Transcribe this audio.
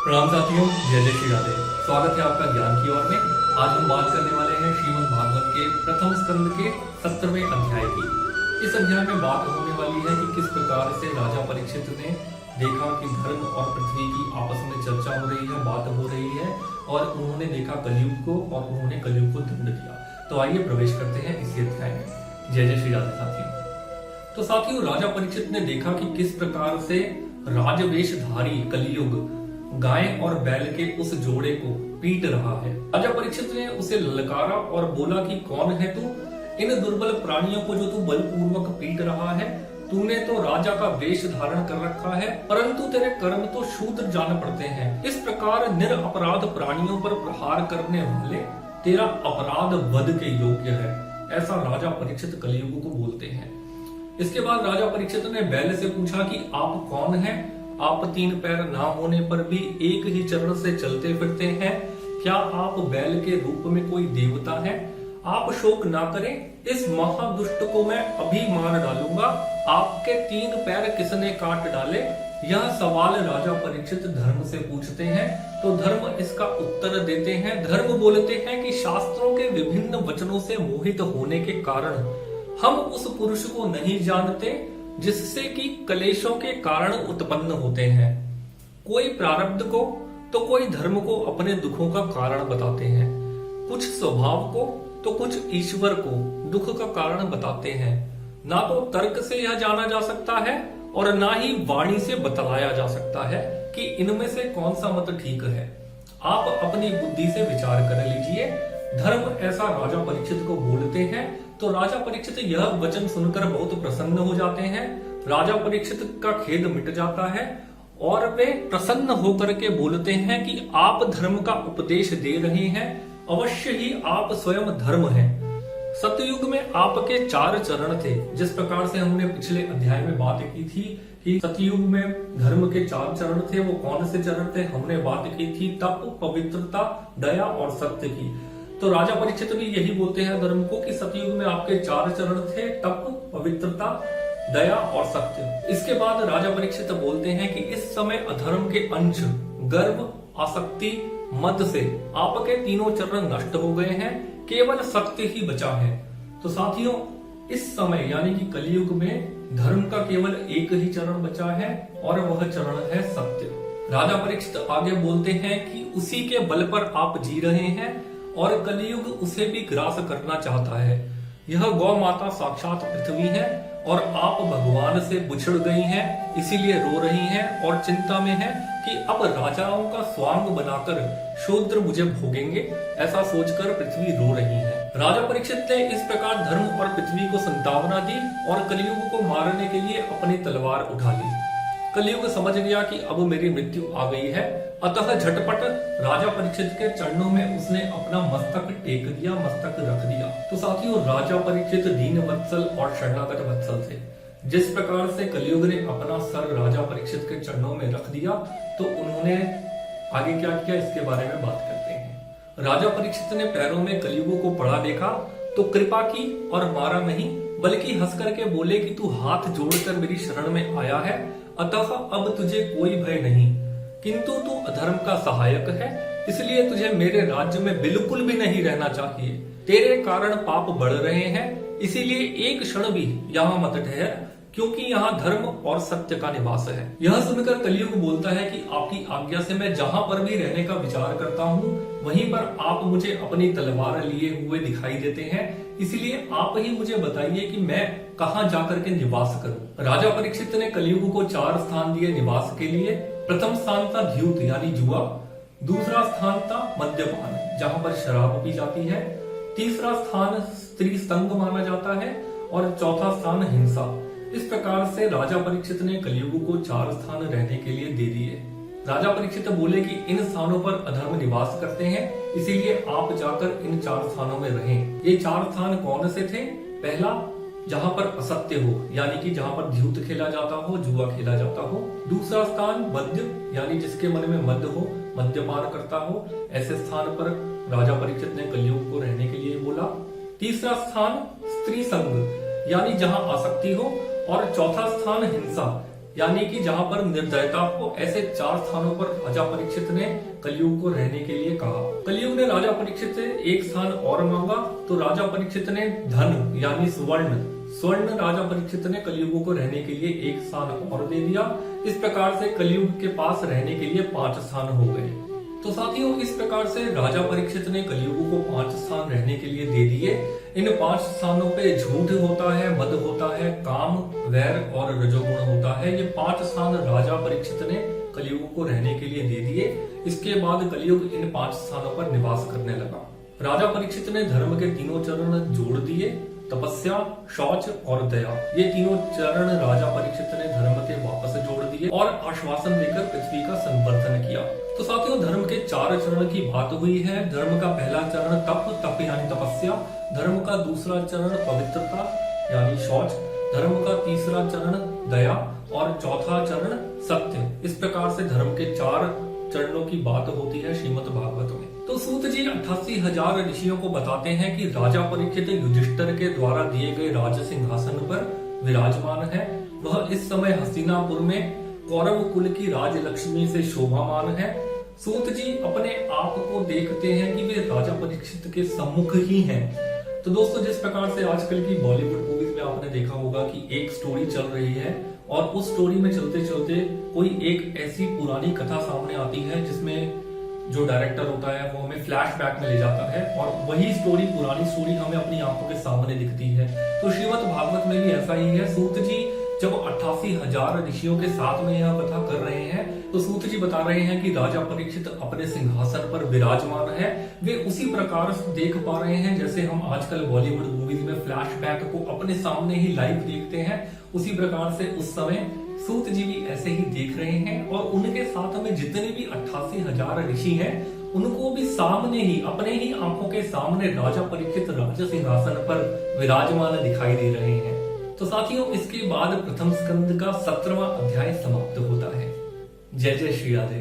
प्रणाम साथियों, जय जय श्री राधे। स्वागत है आपका ज्ञान की ओर में। आज हम बात करने वाले हैं श्रीमद् भागवत के प्रथम स्कंद के 17वें अध्याय की। इस अध्याय में बात होने वाली है कि किस प्रकार से राजा परीक्षित ने देखा कि धर्म और पृथ्वी की आपस में चर्चा हो रही है, बात हो रही है, और उन्होंने देखा कलयुग को और उन्होंने कलयुग को दंड दिया। तो आइए प्रवेश करते हैं इसी अध्याय में। जय जय श्री राधे साथियों। तो साथियों, राजा परीक्षित ने देखा कि किस प्रकार से राजवेशधारी कलयुग गाय और बैल के उस जोड़े को पीट रहा है। राजा परीक्षित ने उसे ललकारा और बोला कि कौन है तू? इन दुर्बल प्राणियों को जो तू बलपूर्वक पीट रहा है, तूने तो राजा का वेश धारण कर रखा है, परंतु तेरे कर्म तो शूद्र जान पड़ते हैं। इस प्रकार निरपराध प्राणियों पर प्रहार करने वाले तेरा अपराध वध के योग्य है। ऐसा राजा परीक्षित कलयुग को बोलते हैं। इसके बाद राजा परीक्षित ने बैल से पूछा कि आप कौन हैं? आप 3 पैर ना होने पर भी एक ही चरण से चलते फिरते हैं। क्या आप बैल के रूप में कोई देवता है? आप शोक ना करें, इस महादुष्ट को मैं अभी मार डालूंगा। आपके 3 पैर किसने काट डाले? यह सवाल राजा परीक्षित धर्म से पूछते हैं। तो धर्म इसका उत्तर देते हैं। धर्म बोलते हैं कि शास्त्रों के विभिन्न वचनों से मोहित होने के कारण हम उस पुरुष को नहीं जानते जिससे कि कलेशों के कारण उत्पन्न होते हैं। कोई प्रारब्ध को तो कोई धर्म को अपने दुखों का कारण बताते हैं, कुछ स्वभाव को तो कुछ ईश्वर को दुख का कारण बताते हैं। ना तो तर्क से यह जाना जा सकता है और ना ही वाणी से बतलाया जा सकता है कि इनमें से कौन सा मत ठीक है। आप अपनी बुद्धि से विचार कर लीजिए। धर्म ऐसा राजा परीक्षित को बोलते हैं। तो राजा परीक्षित यह वचन सुनकर बहुत प्रसन्न हो जाते हैं। राजा परीक्षित का खेद मिट जाता है और वे प्रसन्न होकर के बोलते हैं कि आप धर्म का उपदेश दे रहे हैं। अवश्य ही आप स्वयं धर्म हैं। सतयुग में आपके 4 चरण थे। जिस प्रकार से हमने पिछले अध्याय में बात की थी कि सतयुग में धर्म के 4 चरण थे। वो कौन से चरण थे? हमने बात की थी तप, पवित्रता, दया और सत्य की। तो राजा परीक्षित भी यही बोलते हैं धर्म को कि सतयुग में आपके 4 चरण थे, तप, पवित्रता, दया और सत्य। इसके बाद राजा परीक्षित बोलते हैं कि इस समय अधर्म के अंश गर्व, आसक्ति, मद से आपके 3 चरण नष्ट हो गए हैं। केवल सत्य ही बचा है। तो साथियों, इस समय यानी कि कलयुग में धर्म का केवल एक ही चरण बचा है और वह चरण है सत्य। राजा परीक्षित आगे बोलते हैं कि उसी के बल पर आप जी रहे हैं और कलयुग उसे भी ग्रास करना चाहता है। यह गौ माता साक्षात पृथ्वी है और आप भगवान से बिछड़ गई हैं, इसीलिए रो रही हैं और चिंता में हैं कि अब राजाओं का स्वांग बनाकर शूद्र मुझे भोगेंगे। ऐसा सोचकर पृथ्वी रो रही है। राजा परीक्षित ने इस प्रकार धर्म और पृथ्वी को संतावना दी और कलयुग को मारने के लिए अपनी तलवार उठा ली। कलयुग समझ गया कि अब मेरी मृत्यु आ गई है, अतः झटपट राजा परीक्षित के चरणों में उसने अपना मस्तक टेक दिया, मस्तक रख दिया। तो साथियों, राजा परीक्षित दीन वत्सल और शरणागत वत्सल थे। जिस प्रकार से कलयुग ने अपना सर राजा परीक्षित के चरणों में रख दिया, तो उन्होंने आगे क्या किया, इसके बारे में बात करते हैं। राजा परीक्षित ने पैरों में कलयुग को पड़ा देखा तो कृपा की और मारा नहीं, बल्कि हंस करके बोले कि तू हाथ जोड़कर मेरी शरण में आया है, अतः अब तुझे कोई भय नहीं, किंतु तू अधर्म का सहायक है, इसलिए तुझे मेरे राज्य में बिल्कुल भी नहीं रहना चाहिए। तेरे कारण पाप बढ़ रहे हैं, इसीलिए एक क्षण भी यहाँ मत ठहर, क्योंकि यहाँ धर्म और सत्य का निवास है। यह सुनकर कलयुग बोलता है कि आपकी आज्ञा से मैं जहाँ पर भी रहने का विचार करता हूँ, वहीं पर आप मुझे अपनी तलवार लिए हुए दिखाई देते हैं, इसलिए आप ही मुझे बताइए कि मैं कहाँ जाकर के निवास करूं। राजा परीक्षित ने कलयुग को 4 स्थान दिए निवास के लिए। प्रथम स्थान था द्यूत यानी जुआ, दूसरा स्थान था मद्यपान जहां पर शराब पी जाती है, तीसरा स्थान स्त्री संग माना जाता है और चौथा स्थान हिंसा। इस प्रकार से राजा परीक्षित ने कलयुग को 4 स्थान रहने के लिए दे दिए। राजा परीक्षित बोले कि इन स्थानों पर अधर्म निवास करते हैं, इसीलिए आप जाकर इन 4 स्थानों में रहें। ये 4 स्थान कौन से थे? पहला, जहां पर असत्य हो यानी कि जहां पर द्यूत खेला जाता हो, जुआ खेला जाता हो। दूसरा स्थान मद्य यानी जिसके मन में मद हो, मद्यपान करता हो, ऐसे स्थान पर राजा परीक्षित ने कलयुग को रहने के लिए बोला। तीसरा स्थान स्त्री संग यानी जहां आसक्ति हो, और चौथा स्थान हिंसा यानी कि जहां पर निर्दयता को ऐसे 4 स्थानों पर राजा परीक्षित ने कलयुग को रहने के लिए कहा। कलयुग ने राजा परीक्षित से एक स्थान और मांगा तो राजा परीक्षित ने धन यानी स्वर्ण राजा परीक्षित ने कलयुग को रहने के लिए एक स्थान और दे दिया। इस प्रकार से कलयुग के पास रहने के लिए 5 स्थान हो गए। तो साथियों, इस प्रकार से राजा परीक्षित ने कलयुग को 5 स्थान रहने के लिए दे दिए। इन 5 स्थानों पे झूठ होता है, मद होता है, काम, वैर और रजोगुण होता है। ये 5 स्थान राजा परीक्षित ने कलयुग को रहने के लिए दे दिए। इसके बाद कलयुग इन 5 स्थानों पर निवास करने लगा। राजा परीक्षित ने धर्म के 3 चरण जोड़ दिए, तपस्या, शौच और दया। ये 3 चरण राजा परीक्षित ने धर्म के वापस जोड़ दिए और आश्वासन देकर पृथ्वी का संवर्धन किया। तो साथियों, धर्म के 4 चरण की बात हुई है। धर्म का पहला चरण तप यानी तपस्या, धर्म का दूसरा चरण पवित्रता यानी शौच, धर्म का तीसरा चरण दया और चौथा चरण सत्य। इस प्रकार से धर्म के 4 चरणों की बात होती है श्रीमद् भागवत में। तो सूत जी 88,000 ऋषियों को बताते हैं कि राजा परीक्षित युधिष्ठिर के द्वारा दिए गए राज सिंहासन पर विराजमान है। वह इस समय हस्तिनापुर में कौरव कुल की राजलक्ष्मी से शोभामान है। सूत जी अपने आप को देखते हैं कि वे राजा परीक्षित के सम्मुख ही हैं। तो दोस्तों, जिस प्रकार से आजकल की बॉलीवुड मूवीज में आपने देखा होगा कि एक स्टोरी चल रही है और उस स्टोरी में चलते चलते कोई एक ऐसी पुरानी कथा सामने आती है जिसमें जो डायरेक्टर होता है वो हमें फ्लैशबैक में ले जाता है और वही स्टोरी, पुरानी स्टोरी हमें अपनी आंखों के सामने दिखती है। तो श्रीमद् भागवत में भी ऐसा ही है। सूत जी जब 88,000 ऋषियों के साथ में यह कथा कर रहे हैं तो सूत जी बता रहे हैं कि राजा परीक्षित अपने सिंहासन पर विराजमान है। वे उसी प्रकार देख पा रहे हैं जैसे हम आजकल बॉलीवुड मूवीज में फ्लैशबैक को अपने सामने ही लाइव देखते हैं। उसी प्रकार से उस समय सूत जी भी ऐसे ही देख रहे हैं और उनके साथ में जितने भी 88,000 ऋषि हैं उनको भी सामने ही, अपने ही आंखों के सामने राजा परीक्षित राज सिंहासन पर विराजमान दिखाई दे रहे हैं। तो साथियों, इसके बाद प्रथम स्कंद का 17वां अध्याय समाप्त होता है। जय जय श्री राधे।